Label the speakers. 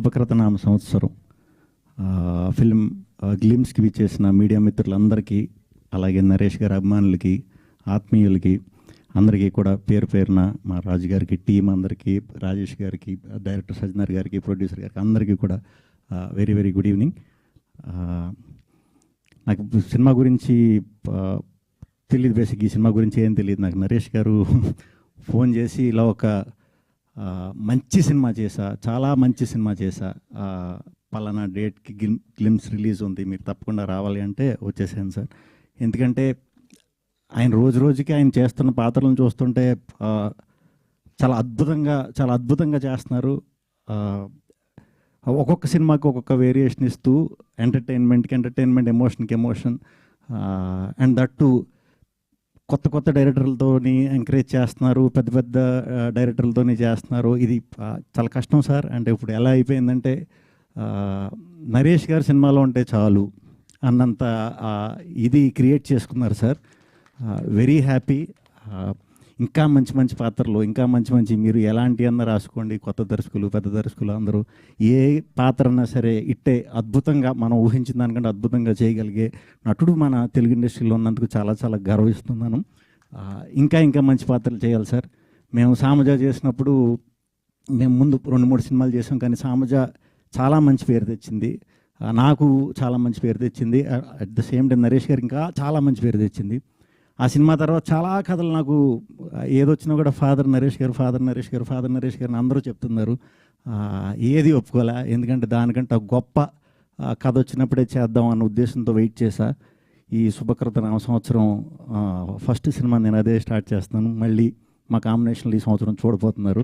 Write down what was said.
Speaker 1: శుభకృతనామ సంవత్సరం ఫిల్మ్ గ్లిమ్స్కి విచ్చేసిన మీడియా మిత్రులందరికీ, అలాగే నరేష్ గారి అభిమానులకి, ఆత్మీయులకి అందరికీ కూడా పేరు పేరున మా రాజు గారికి, టీం అందరికీ, రాజేష్ గారికి, డైరెక్టర్ సజ్జనర్ గారికి, ప్రొడ్యూసర్ గారికి అందరికీ కూడా వెరీ వెరీ గుడ్ ఈవినింగ్. నాకు సినిమా గురించి తెలియదు, బేసిక్ ఈ సినిమా గురించి ఏం తెలియదు. నాకు నరేష్ గారు ఫోన్ చేసి ఇలా ఒక మంచి సినిమా చేశా, చాలా మంచి సినిమా చేశా, పలానా డేట్కి గ్లిమ్స్ రిలీజ్ ఉంది, మీరు తప్పకుండా రావాలి అంటే వచ్చేసాను సార్. ఎందుకంటే ఆయన రోజు రోజుకి ఆయన చేస్తున్న పాత్రలను చూస్తుంటే చాలా అద్భుతంగా చేస్తున్నారు. ఒక్కొక్క సినిమాకి ఒక్కొక్క వేరియేషన్ ఇస్తూ ఎంటర్టైన్మెంట్, ఎమోషన్కి ఎమోషన్, అండ్ దట్టు కొత్త డైరెక్టర్లతోని ఎంకరేజ్ చేస్తున్నారు, పెద్ద డైరెక్టర్లతోని చేస్తున్నారు. ఇది చాలా కష్టం సార్. అంటే ఇప్పుడు ఎలా అయిపోయిందంటే నరేష్ గారి సినిమాలో ఉంటే చాలు అన్నంత ఇది క్రియేట్ చేసుకున్నారు సార్. Very happy. ఇంకా మంచి పాత్రలు, ఇంకా మంచి మీరు ఎలాంటి అన్న రాసుకోండి, కొత్త దర్శకులు, పెద్ద దర్శకులు అందరూ ఏ పాత్ర అన్నా సరే ఇట్టే అద్భుతంగా, మనం ఊహించిన దానికంటే అద్భుతంగా చేయగలిగే నటుడు మన తెలుగు ఇండస్ట్రీలో ఉన్నందుకు చాలా గర్విస్తున్నాను. ఇంకా మంచి పాత్రలు చేయాలి సార్. మేము సామజ చేసినప్పుడు మేము ముందు 2-3 సినిమాలు చేసాం, కానీ సామజ చాలా మంచి పేరు తెచ్చింది, నాకు చాలా మంచి పేరు తెచ్చింది. At the same time Naresh గారు ఇంకా చాలా మంచి పేరు తెచ్చింది. ఆ సినిమా తర్వాత చాలా కథలు నాకు ఏదొచ్చినా కూడా ఫాదర్ నరేష్ గారు అందరూ చెప్తున్నారు. ఏది ఒప్పుకోలే, ఎందుకంటే దానికంటే గొప్ప కథ వచ్చినప్పుడే చేద్దాం అన్న ఉద్దేశంతో వెయిట్ చేశా. ఈ శుభకృతనామ సంవత్సరం ఫస్ట్ సినిమా నేను అదే స్టార్ట్ చేస్తున్నాను. మళ్ళీ మా కాంబినేషన్లో ఈ సంవత్సరం చూడబోతున్నారు.